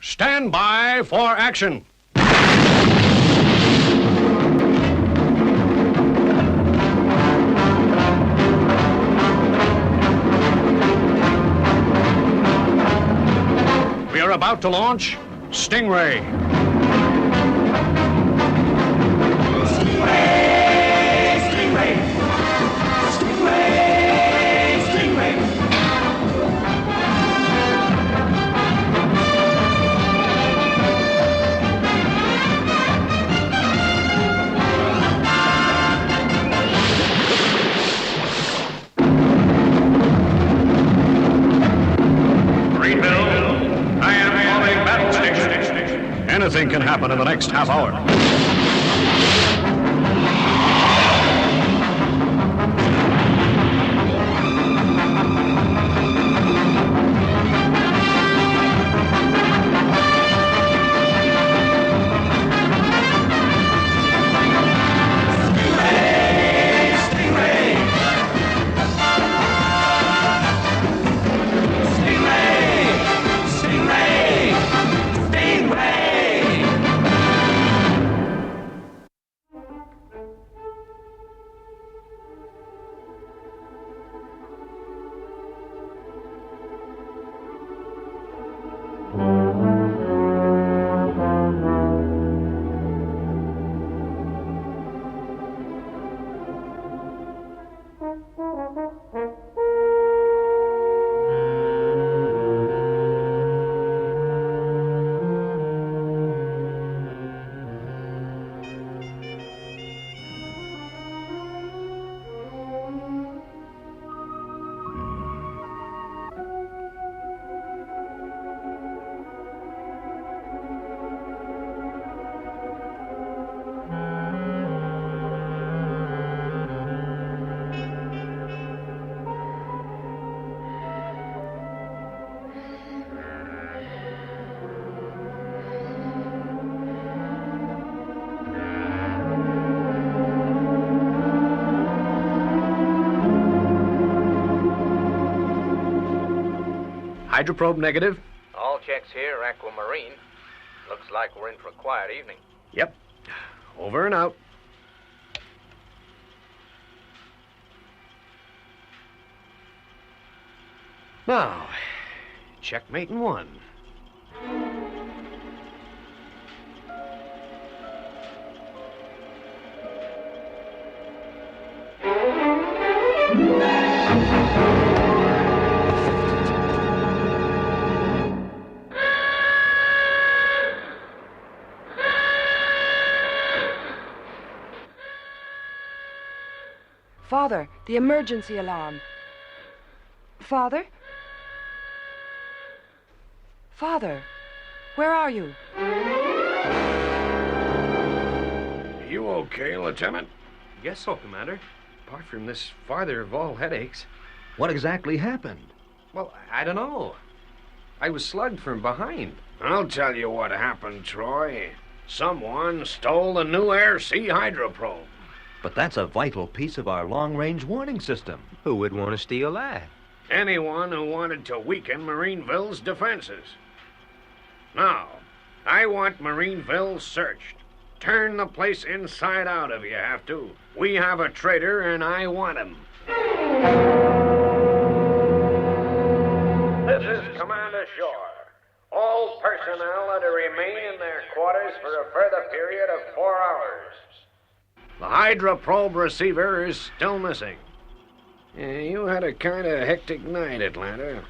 Stand by for action. We are about to launch Stingray. Stingray! Stingray! Stingray! Stingray! Marineville, I am calling battle station. Anything can happen in the next half hour. Hydroprobe negative? All checks here, Aquamarine. Looks like we're in for a quiet evening. Yep. Over and out. Now, checkmate in one. Father, the emergency alarm. Father? Father, where are you? You okay, Lieutenant? Guess so, Commander. Apart from this farther of all headaches. What exactly happened? Well, I don't know. I was slugged from behind. I'll tell you what happened, Troy. Someone stole the new air-sea hydroprobe. But that's a vital piece of our long-range warning system. Who would want to steal that? Anyone who wanted to weaken Marineville's defenses. Now, I want Marineville searched. Turn the place inside out if you have to. We have a traitor, and I want him. This is Commander Shore. All personnel are to remain in their quarters for a further period of 4 hours. The hydroprobe receiver is still missing. Yeah, you had a kind of hectic night, Atlanta.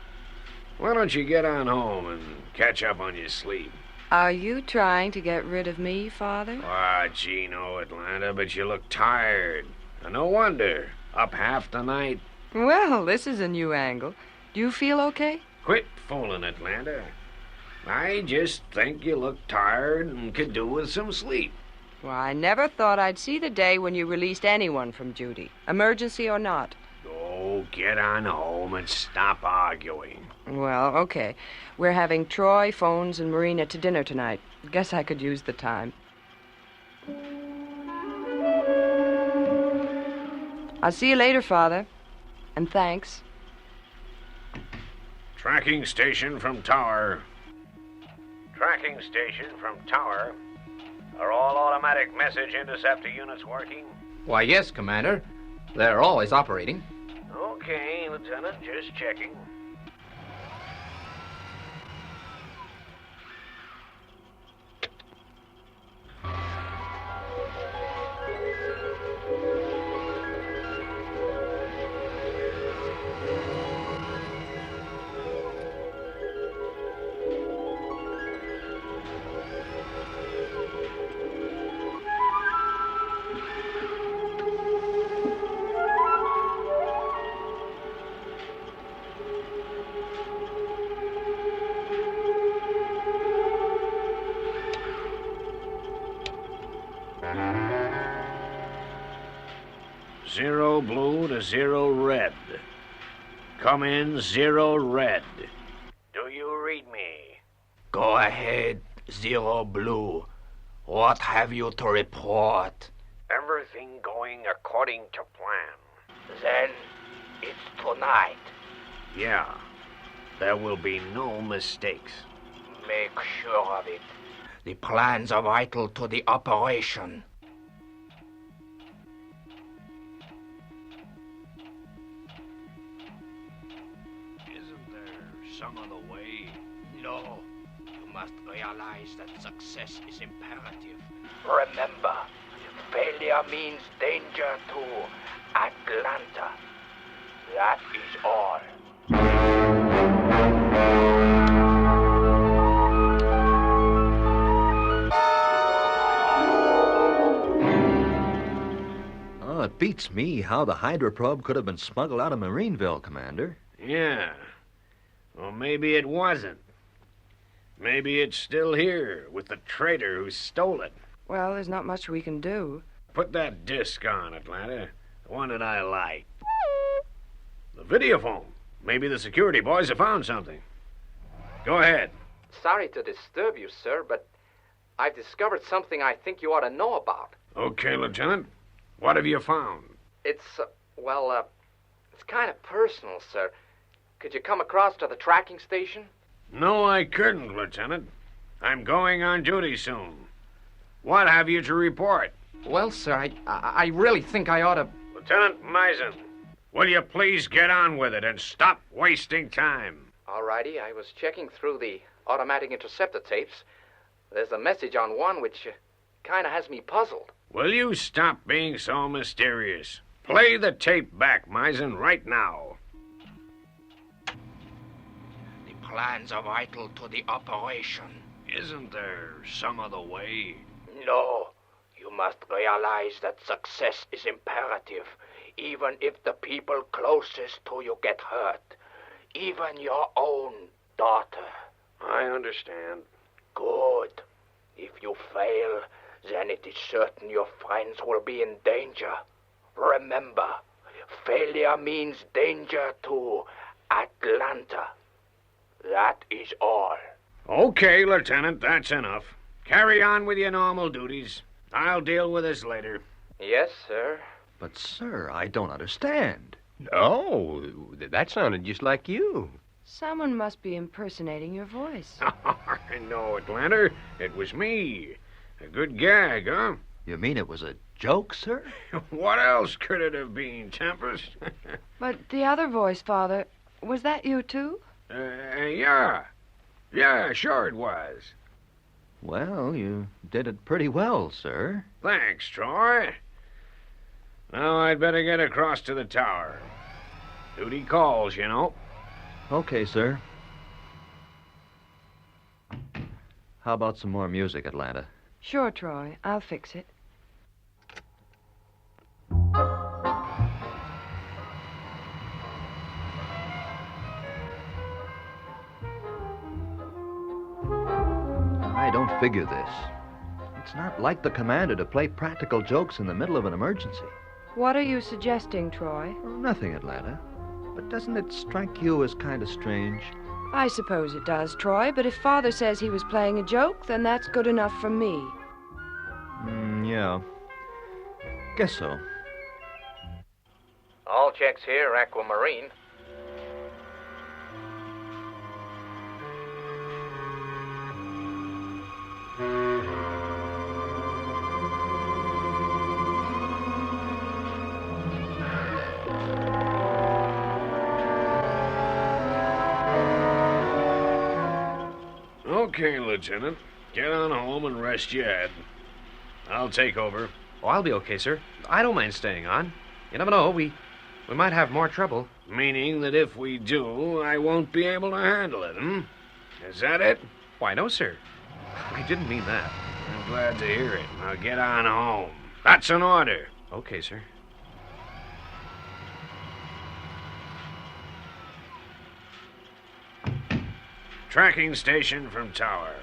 Why don't you get on home and catch up on your sleep? Are you trying to get rid of me, Father? Ah, gee, no, Atlanta, but you look tired. And no wonder. Up half the night. Well, this is a new angle. Do you feel okay? Quit fooling, Atlanta. I just think you look tired and could do with some sleep. Well, I never thought I'd see the day when you released anyone from duty, emergency or not. Oh, get on home and stop arguing. Well, okay. We're having Troy, Phones, and Marina to dinner tonight. Guess I could use the time. I'll see you later, Father. And thanks. Tracking station from tower. Tracking. tracking station from Tower. Are all automatic message interceptor units working? Why, yes, Commander. They're always operating. Okay, Lieutenant, just checking. Zero blue to zero red. Come in, zero red. Do you read me? Go ahead, Zero Blue. What have you to report? Everything going according to plan. Then it's tonight. Yeah. There will be no mistakes. Make sure of it. The plans are vital to the operation. Isn't there some other way? No. You must realize that success is imperative. Remember, failure means danger to Atlanta. That is all. Oh, it beats me how the hydroprobe could have been smuggled out of Marineville, Commander. Yeah. Well, maybe it wasn't. Maybe it's still here with the traitor who stole it. Well, there's not much we can do. Put that disc on, Atlanta. The one that I like. The videophone. Maybe the security boys have found something. Go ahead. Sorry to disturb you, sir, but I've discovered something I think you ought to know about. Okay, Lieutenant. What have you found? It's, it's kind of personal, sir. Could you come across to the tracking station? No, I couldn't, Lieutenant. I'm going on duty soon. What have you to report? Well, sir, I really think I ought to... Lieutenant Misen, will you please get on with it and stop wasting time? All righty, I was checking through the automatic interceptor tapes. There's a message on one which kind of has me puzzled. Will you stop being so mysterious? Play the tape back, Misen, right now. The plans are vital to the operation. Isn't there some other way? No. You must realize that success is imperative, even if the people closest to you get hurt. Even your own daughter. I understand. Good. If you fail, then it is certain your friends will be in danger. Remember, failure means danger to Atlanta. That is all. Okay, Lieutenant, that's enough. Carry on with your normal duties. I'll deal with this later. Yes, sir. But, sir, I don't understand. Oh, that sounded just like you. Someone must be impersonating your voice. I know, Atlanta. It was me. A good gag, huh? You mean it was a joke, sir? What else could it have been, Tempest? But the other voice, Father, was that you too? Yeah. Yeah, sure it was. Well, you did it pretty well, sir. Thanks, Troy. Now I'd better get across to the tower. Duty calls, you know. Okay, sir. How about some more music, Atlanta? Sure, Troy. I'll fix it. I don't figure this. It's not like the commander to play practical jokes in the middle of an emergency. What are you suggesting, Troy? Oh, nothing, Atlanta. But doesn't it strike you as kind of strange? I suppose it does, Troy, but if Father says he was playing a joke, then that's good enough for me. Yeah. Guess so. All checks here, Aquamarine. Okay, Lieutenant. Get on home and rest your head. I'll take over. Oh, I'll be okay, sir. I don't mind staying on. You never know. We might have more trouble. Meaning that if we do, I won't be able to handle it, Is that it? Why, no, sir. I didn't mean that. I'm glad to hear it. Now get on home. That's an order. Okay, sir. Tracking station from Tower.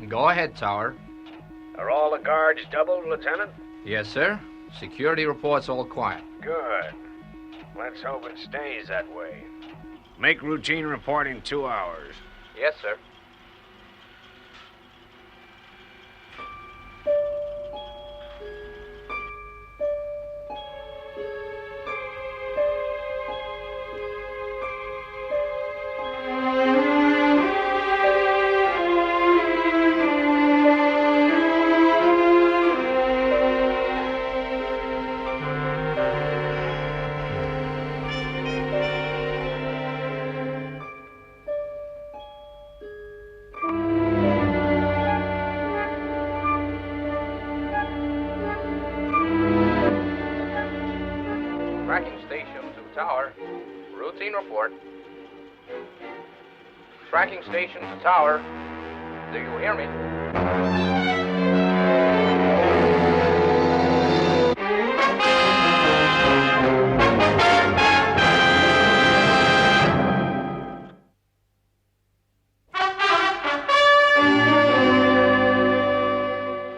Go ahead, Tower. Are all the guards doubled, Lieutenant? Yes, sir. Security reports all quiet. Good. Let's hope it stays that way. Make routine reporting 2 hours. Yes, sir. Tracking station to Tower. Routine report. Tracking station to Tower. Do you hear me?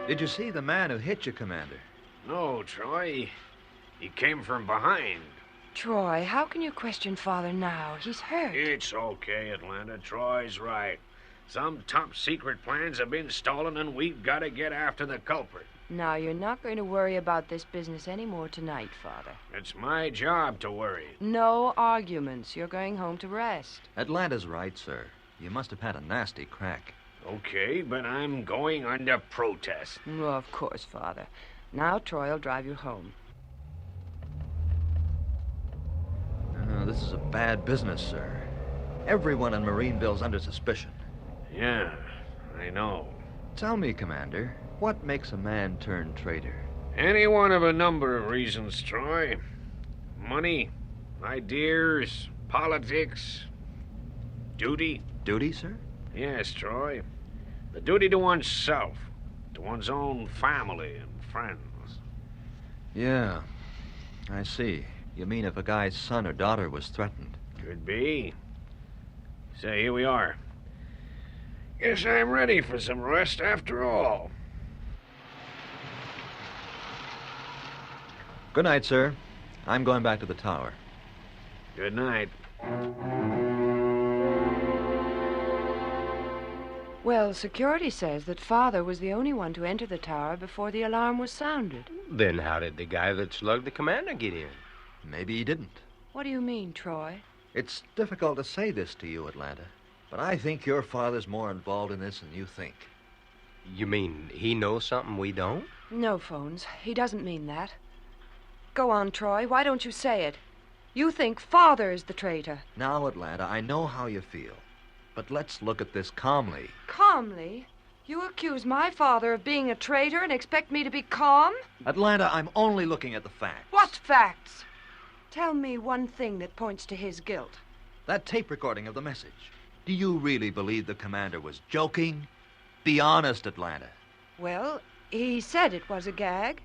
Did you see the man who hit you, Commander? No, Troy. He came from behind. Troy, how can you question Father now? He's hurt. It's okay, Atlanta. Troy's right. Some top secret plans have been stolen, and we've got to get after the culprit. Now, you're not going to worry about this business anymore tonight, Father. It's my job to worry. No arguments. You're going home to rest. Atlanta's right, sir. You must have had a nasty crack. Okay, but I'm going under protest. Well, of course, Father. Now Troy will drive you home. This is a bad business, sir. Everyone in Marineville's under suspicion. Yeah, I know. Tell me, Commander, what makes a man turn traitor? Any one of a number of reasons, Troy. Money, ideas, politics, duty. Duty, sir? Yes, Troy. The duty to oneself, to one's own family and friends. Yeah, I see. You mean if a guy's son or daughter was threatened? Could be. Say, here we are. Guess I'm ready for some rest after all. Good night, sir. I'm going back to the tower. Good night. Well, security says that Father was the only one to enter the tower before the alarm was sounded. Then how did the guy that slugged the commander get in? Maybe he didn't. What do you mean, Troy? It's difficult to say this to you, Atlanta, but I think your father's more involved in this than you think. You mean he knows something we don't? No, Phones. He doesn't mean that. Go on, Troy. Why don't you say it? You think Father is the traitor. Now, Atlanta, I know how you feel, but let's look at this calmly. Calmly? You accuse my father of being a traitor and expect me to be calm? Atlanta, I'm only looking at the facts. What facts? Tell me one thing that points to his guilt. That tape recording of the message. Do you really believe the commander was joking? Be honest, Atlanta. Well, he said it was a gag.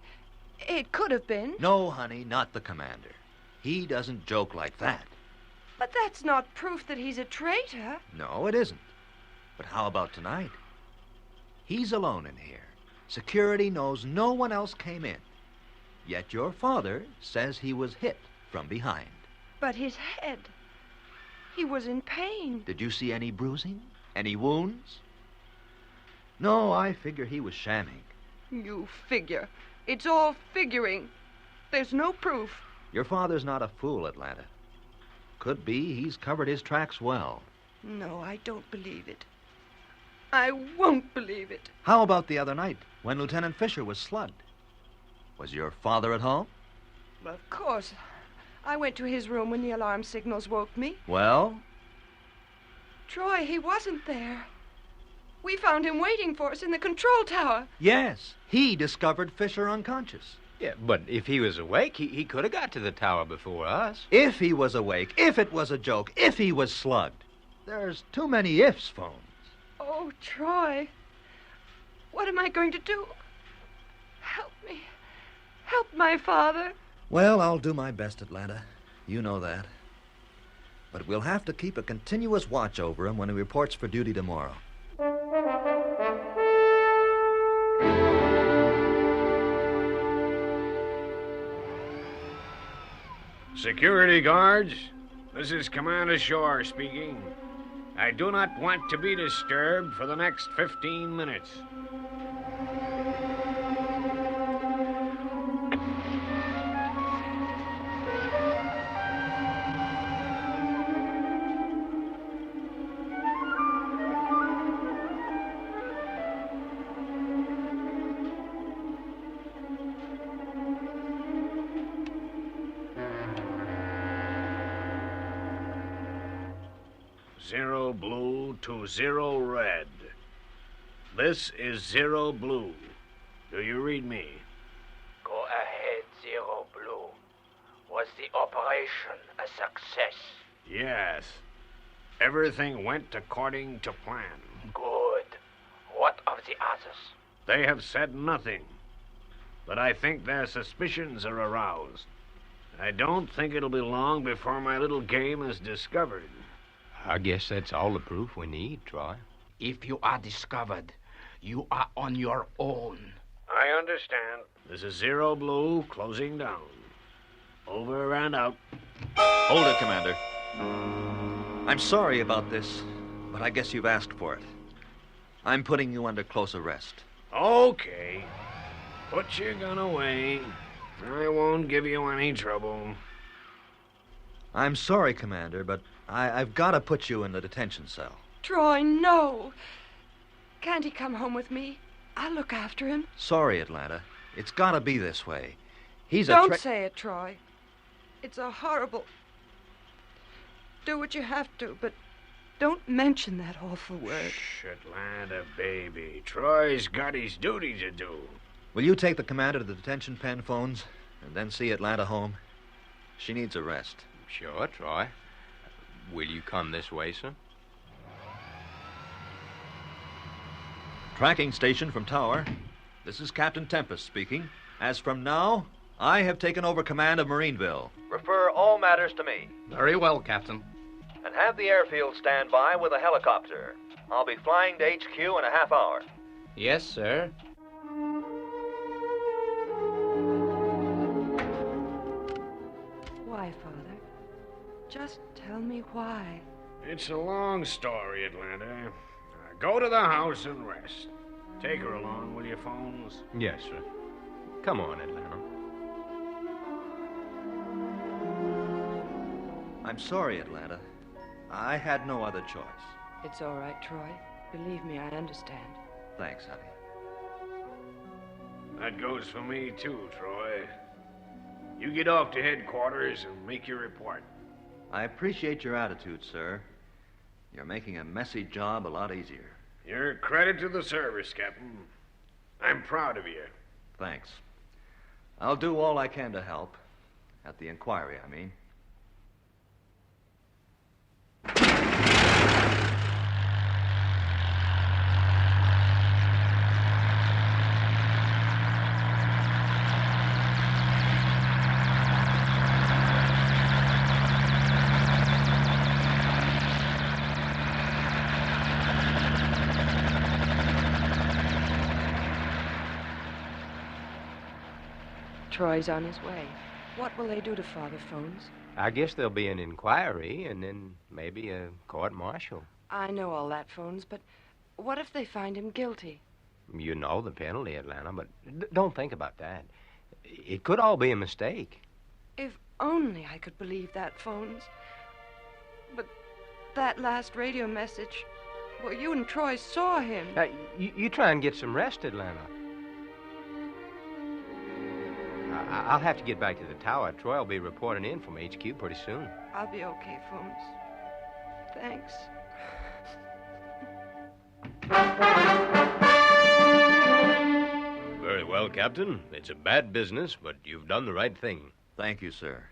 It could have been. No, honey, not the commander. He doesn't joke like that. But that's not proof that he's a traitor. No, it isn't. But how about tonight? He's alone in here. Security knows no one else came in. Yet your father says he was hit from behind. But his head. He was in pain. Did you see any bruising? Any wounds? No, I figure he was shamming. You figure. It's all figuring. There's no proof. Your father's not a fool, Atlanta. Could be he's covered his tracks well. No, I don't believe it. I won't believe it. How about the other night, when Lieutenant Fisher was slugged? Was your father at home? Of course. I went to his room when the alarm signals woke me. Well? Troy, he wasn't there. We found him waiting for us in the control tower. Yes, he discovered Fisher unconscious. Yeah, but if he was awake, he could have got to the tower before us. If he was awake, if it was a joke, if he was slugged. There's too many ifs, Phones. Oh, Troy. What am I going to do? Help me. Help my father. Well, I'll do my best, Atlanta. You know that. But we'll have to keep a continuous watch over him when he reports for duty tomorrow. Security guards, this is Commander Shore speaking. I do not want to be disturbed for the next 15 minutes. Zero blue to zero red. This is zero blue. Do you read me? Go ahead, Zero Blue. Was the operation a success? Yes. Everything went according to plan. Good. What of the others? They have said nothing, but I think their suspicions are aroused. I don't think it'll be long before my little game is discovered. I guess that's all the proof we need, Troy. If you are discovered, you are on your own. I understand. This is Zero Blue closing down. Over and out. Hold it, Commander. I'm sorry about this, but I guess you've asked for it. I'm putting you under close arrest. Okay. Put your gun away. I won't give you any trouble. I'm sorry, Commander, but I've got to put you in the detention cell. Troy, no. Can't he come home with me? I'll look after him. Sorry, Atlanta. It's got to be this way. He's Don't say it, Troy. It's a horrible... Do what you have to, but don't mention that awful word. Shh, Atlanta, baby. Troy's got his duty to do. Will you take the commander to the detention pen, Phones, and then see Atlanta home? She needs a rest. Sure, Troy. Will you come this way, sir? Tracking station from Tower. This is Captain Tempest speaking. As from now, I have taken over command of Marineville. Refer all matters to me. Very well, Captain. And have the airfield stand by with a helicopter. I'll be flying to HQ in a half hour. Yes, sir. Why, Father? Just tell me why. It's a long story, Atlanta. Go to the house and rest. Take her along, will you, Phones? Yes, sir. Come on, Atlanta. I'm sorry, Atlanta. I had no other choice. It's all right, Troy. Believe me, I understand. Thanks, honey. That goes for me, too, Troy. You get off to headquarters and make your report. I appreciate your attitude, sir. You're making a messy job a lot easier. You're a credit to the service, Captain. I'm proud of you. Thanks. I'll do all I can to help. At the inquiry, I mean. Troy's on his way. What will they do to Father Phones? I guess there'll be an inquiry and then maybe a court-martial. I know all that, Phones, but what if they find him guilty? You know the penalty, Atlanta, but don't think about that. It could all be a mistake. If only I could believe that, Phones. But that last radio message, well, you and Troy saw him. You try and get some rest, Atlanta. I'll have to get back to the tower. Troy will be reporting in from HQ pretty soon. I'll be okay, Phones. Thanks. Captain. It's a bad business, but you've done the right thing. Thank you, sir.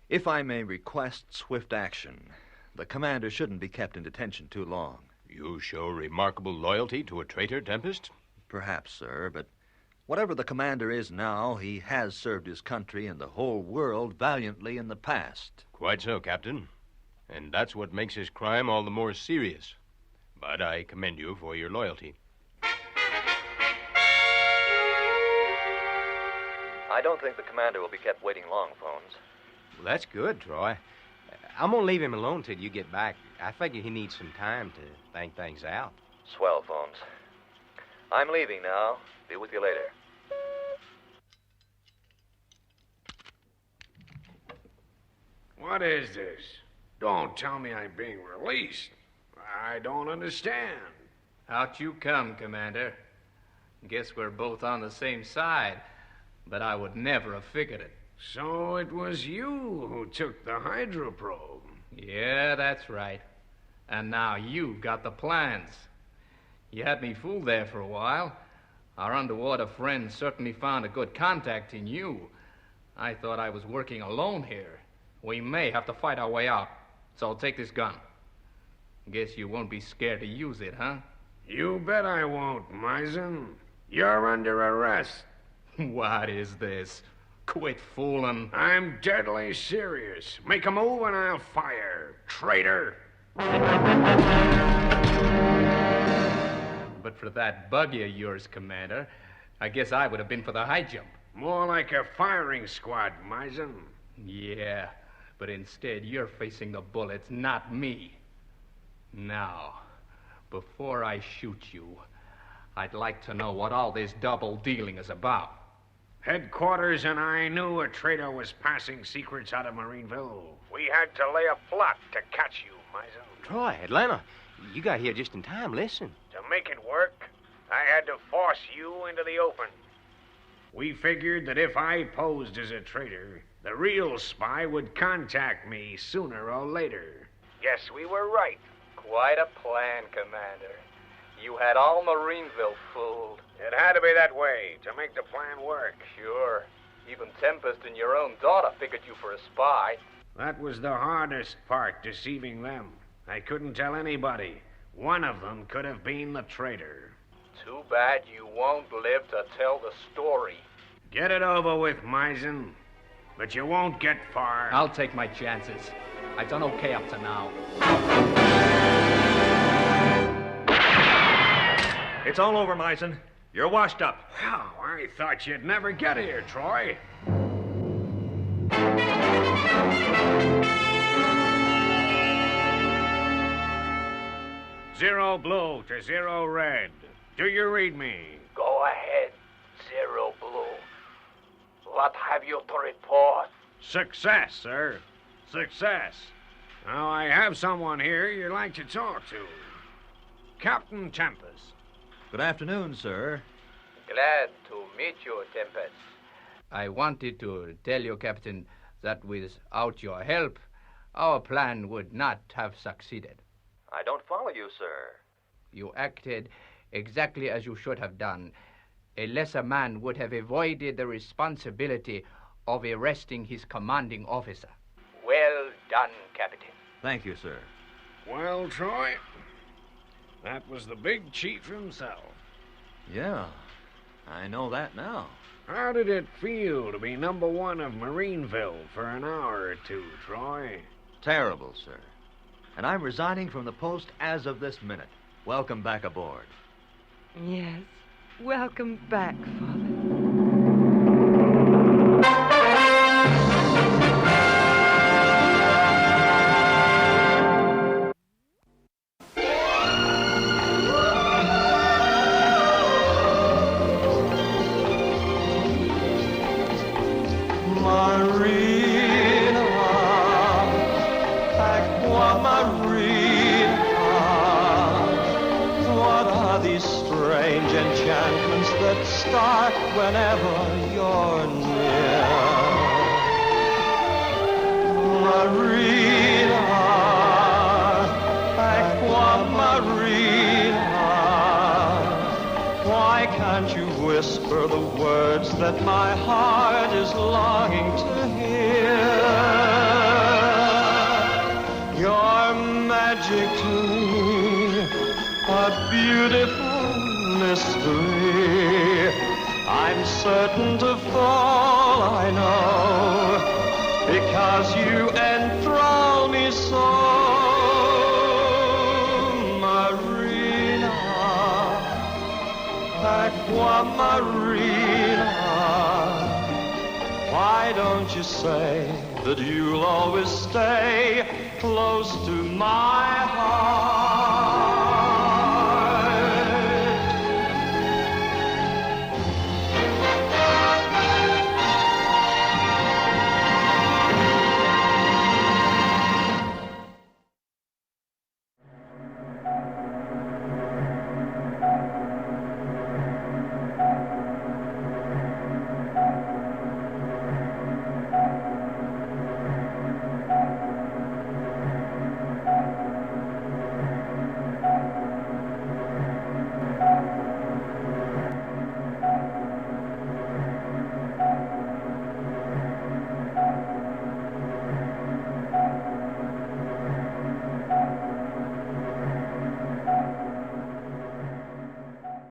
If I may request swift action, the commander shouldn't be kept in detention too long. You show remarkable loyalty to a traitor, Tempest? Perhaps, sir, but whatever the commander is now, he has served his country and the whole world valiantly in the past. Quite so, Captain. And that's what makes his crime all the more serious. But I commend you for your loyalty. I don't think the commander will be kept waiting long, Phones. Well, that's good, Troy. I'm going to leave him alone till you get back. I figure he needs some time to think things out. Swell, Phones. I'm leaving now. Be with you later. What is this? Don't tell me I'm being released. I don't understand. Out you come, Commander. Guess we're both on the same side, but I would never have figured it. So it was you who took the hydroprobe. Yeah, that's right. And now you got the plans. You had me fooled there for a while. Our underwater friend certainly found a good contact in you. I thought I was working alone here. We may have to fight our way out, so I'll take this gun. Guess you won't be scared to use it, huh? You bet I won't, Misen. You're under arrest. What is this? Quit fooling. I'm deadly serious. Make a move and I'll fire. Traitor. But for that buggy of yours, Commander, I guess I would have been for the high jump. More like a firing squad, Misen. Yeah, but instead you're facing the bullets, not me. Now, before I shoot you, I'd like to know what all this double dealing is about. Headquarters and I knew a traitor was passing secrets out of Marineville. We had to lay a plot to catch you, Misen. Troy, Atlanta, you got here just in time. Listen. To make it work, I had to force you into the open. We figured that if I posed as a traitor, the real spy would contact me sooner or later. Yes, we were right. Quite a plan, Commander. You had all Marineville fooled. It had to be that way to make the plan work. Sure. Even Tempest and your own daughter figured you for a spy. That was the hardest part, deceiving them. I couldn't tell anybody. One of them could have been the traitor. Too bad you won't live to tell the story. Get it over with, Misen. But you won't get far. I'll take my chances. I've done okay up to now. It's all over, Misen. You're washed up. Oh, I thought you'd never get here, Troy. Zero blue to zero red. Do you read me? Go ahead, Zero Blue. What have you to report? Success, sir. Success. Now, I have someone here you'd like to talk to. Captain Tempest. Good afternoon, sir. Glad to meet you, Tempest. I wanted to tell you, Captain, that without your help, our plan would not have succeeded. I don't follow you, sir. You acted exactly as you should have done. A lesser man would have avoided the responsibility of arresting his commanding officer. Well done, Captain. Thank you, sir. Well, Troy, that was the big chief himself. Yeah, I know that now. How did it feel to be number one of Marineville for an hour or two, Troy? Terrible, sir. And I'm resigning from the post as of this minute. Welcome back aboard. Yes. Welcome back, Father. Start whenever you're near. Marina, aqua marina, why can't you whisper the words that my heart is longing to hear? Your magic to me, a beautiful mystery. I'm certain to fall, I know, because you enthrall me so. Marina, Aqua Marina, why don't you say that you'll always stay close to my heart?